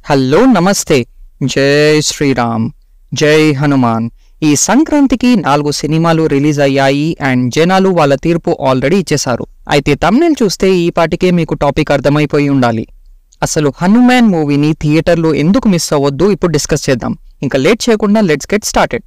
Hello నమస్తే. జై శ్రీరామ్, జై హనుమాన్. ఈ సంక్రాంతికి 4 సినిమాలు రిలీజ్ అయ్యాయి అండ్ జనాలు వాళ్ళ తీర్పు ఆల్రెడీ ఇచ్చేశారు. అయితే థంబ్నెయిల్ చూస్తే ఈ పాటికే మీకు టాపిక్ అర్థమైపోయి ఉండాలి. అసలు హనుమాన్ మూవీని థియేటర్లో ఎందుకు మిస్ అవ్వద్దు ఇప్పుడు డిస్కస్ చేద్దాం. ఇంకా లేట్ చేయకుండా లెట్స్ గెట్ స్టార్టెడ్.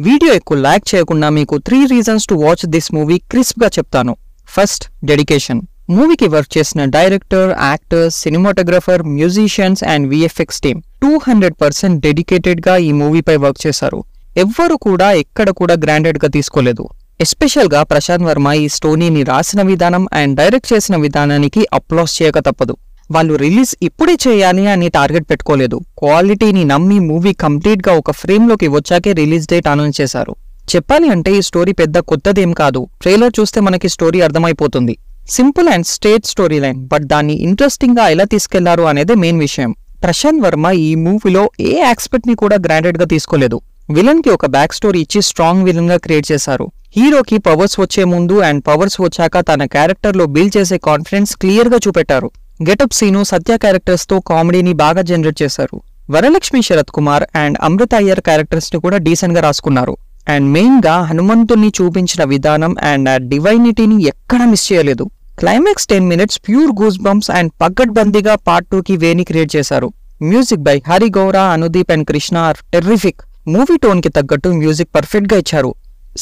వీడియో ఎక్కువ లైక్ చేయకుండా మీకు 3 reasons to watch this movie crisp గా చెప్తాను. First, dedication. మూవీకి వర్క్ చేసిన director, actors, cinematographer, musicians and VFX team 200% dedicated గా ఈ మూవీపై వర్క్ చేశారు. ఎవ్వరు కూడా ఎక్కడ కూడా గ్రాండెడ్ గా తీసుకోలేదు. ఎస్పెషల్ గా ప్రశాంత్ వర్మ ఈ స్టోరీని రాసిన విధానం అండ్ డైరెక్ట్ చేసిన విధానానికి అప్లాస్ చేయక తప్పదు. వాళ్ళు రిలీజ్ ఇప్పుడే చేయాలి అని టార్గెట్ పెట్టుకోలేదు. క్వాలిటీని నమ్మి మూవీ కంప్లీట్ గా ఒక ఫ్రేమ్ లోకి వచ్చాకే రిలీజ్ డేట్ అనౌన్స్ చేశారు. చెప్పాలి అంటే ఈ స్టోరీ పెద్ద కొత్తదేం కాదు. ట్రైలర్ చూస్తే మనకి స్టోరీ అర్థమైపోతుంది. Simple and straight story line, but దాన్ని ఇంట్రెస్టింగ్ గా ఎలా తీసుకెళ్లారు అనేది మెయిన్ విషయం. ప్రశాంత్ వర్మ ఈ మూవీలో ఏ ఆస్పెక్ట్ ని కూడా గ్రాండెడ్ గా తీసుకోలేదు. విలన్ కి ఒక బ్యాక్ స్టోరీ ఇచ్చి స్ట్రాంగ్ విలన్ గా క్రియేట్ చేశారు. హీరోకి పవర్స్ వచ్చే ముందు అండ్ పవర్స్ వచ్చాక తన క్యారెక్టర్ లో బిల్డ్ చేసే కాన్ఫిడెన్స్ క్లియర్ గా చూపెట్టారు. గెటప్ సీను, సత్య క్యారెక్టర్స్ తో కామెడీని బాగా జనరేట్ చేశారు. వరలక్ష్మి, శరత్ కుమార్ అండ్ అమృత అయ్యర్ క్యారెక్టర్స్ ని కూడా డీసెంట్ గా రాసుకున్నారు. అండ్ మెయిన్ గా హనుమంతుని చూపించిన విధానం అండ్ ఆ డివైనిటీని ఎక్కడా మిస్ చేయలేదు. Climax 10 minutes pure goose bumps and పగ్గడ్బందీగా పార్ట్ 2కి వేని క్రియేట్ చేశారు. Music by Hari Gaura, Anudeep and Krishna are terrific. Movie tone కి తగ్గట్టు మ్యూజిక్ పర్ఫెక్ట్ గా ఇచ్చారు.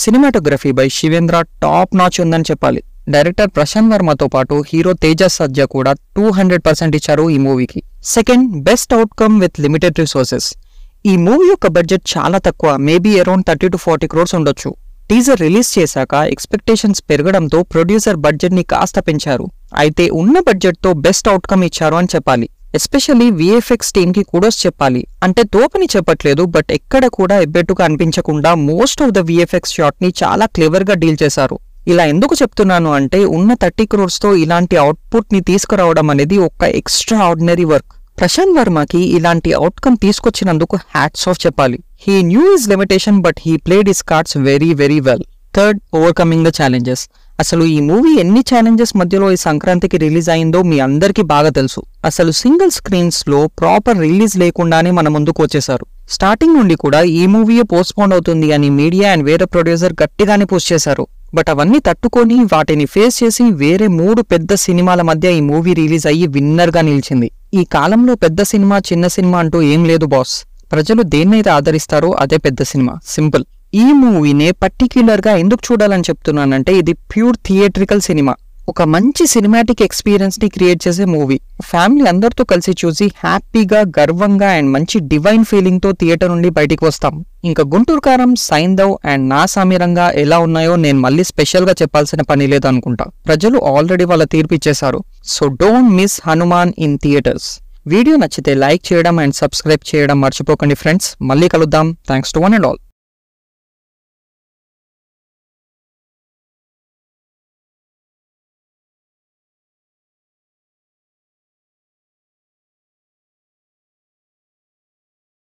Cinematography by Shivendra top notch ఉందని చెప్పాలి. డైరెక్టర్ ప్రశాంత్ వర్మతో పాటు హీరో తేజ సజ్జా కూడా 200% ఇచ్చారు ఈ మూవీకి. Second, best outcome with limited resources. ఈ మూవీ యొక్క బడ్జెట్ చాలా తక్కువ, మేబీ అరౌండ్ 30 to 40 crores ఉండొచ్చు. టీజర్ రిలీజ్ చేశాక ఎక్స్పెక్టేషన్స్ పెరగడంతో ప్రొడ్యూసర్ బడ్జెట్ ని కాస్త పెంచారు. అయితే ఉన్న బడ్జెట్ తో బెస్ట్ అవుట్కమ్ ఇచ్చారు అని చెప్పాలి. ఎస్పెషల్లీ విఎఫ్ఎక్స్ టీమ్ కి కుడోస్ చెప్పాలి. అంటే తోపని చెప్పట్లేదు, బట్ ఎక్కడ కూడా ఎబ్బెట్టుగా అనిపించకుండా most of the VFX shot ని చాలా క్లెవర్ గా డీల్ చేశారు. ఇలా ఎందుకు చెప్తున్నాను అంటే ఉన్న 30 crores తో ఇలాంటి అవుట్పుట్ ని తీసుకురావడం అనేది ఒక ఎక్స్ట్రా ఆర్డినరీ వర్క్. ప్రశాంత్ వర్మకి ఇలాంటి అవుట్కమ్ తీసుకొచ్చినందుకు హ్యాట్స్ ఆఫ్ చెప్పాలి. He knew his limitation but he played his cards very very well. Third, overcoming the challenges. అసలు ఈ మూవీ ఎన్ని ఛాలెంజెస్ మధ్యలో ఈ సంక్రాంతికి రిలీజ్ అయిందో మీ అందరికీ బాగా తెలుసు. అసలు సింగిల్ స్క్రీన్స్ లో ప్రాపర్ రిలీజ్ లేకుండానే మన ముందుకు వచ్చేశారు. స్టార్టింగ్ నుండి కూడా ఈ మూవీయే పోస్ట్పోన్ అవుతుంది అని మీడియా అండ్ వేరే ప్రొడ్యూసర్ గట్టిగానే పోస్ట్ చేశారు. బట్ అవన్నీ తట్టుకొని వాటిని ఫేస్ చేసి వేరే 3 పెద్ద సినిమాల మధ్య ఈ మూవీ రిలీజ్ అయ్యి విన్నర్ గా నిలిచింది. ఈ కాలంలో పెద్ద సినిమా చిన్న సినిమా అంటూ ఏం లేదు బాస్. ప్రజలు దేన్నైతే ఆదరిస్తారో అదే పెద్ద సినిమా, సింపుల్. ఈ మూవీనే పర్టిక్యులర్ గా ఎందుకు చూడాలని చెప్తున్నానంటే ఇది ప్యూర్ థియేట్రికల్ సినిమా. ఒక మంచి సినిమాటిక్ ఎక్స్పీరియన్స్ ని క్రియేట్ చేసే మూవీ. ఫ్యామిలీ అందరితో కలిసి చూసి హ్యాపీగా, గర్వంగా అండ్ మంచి డివైన్ ఫీలింగ్ తో థియేటర్ నుండి బయటికి వస్తాం. ఇంకా గుంటూరు కారం, సైంధవ్ అండ్ నా సామిరంగా ఎలా ఉన్నాయో నేను మళ్ళీ స్పెషల్ గా చెప్పాల్సిన పని లేదు అనుకుంటా. ప్రజలు ఆల్రెడీ వాళ్ళ తీర్పు ఇచ్చేశారు. So don't miss Hanuman in theatres. Video నచ్చితే లైక్ చేయడం అండ్ సబ్స్క్రైబ్ చేయడం మర్చిపోకండి ఫ్రెండ్స్. మళ్ళీ కలుద్దాం. Thanks to one and all.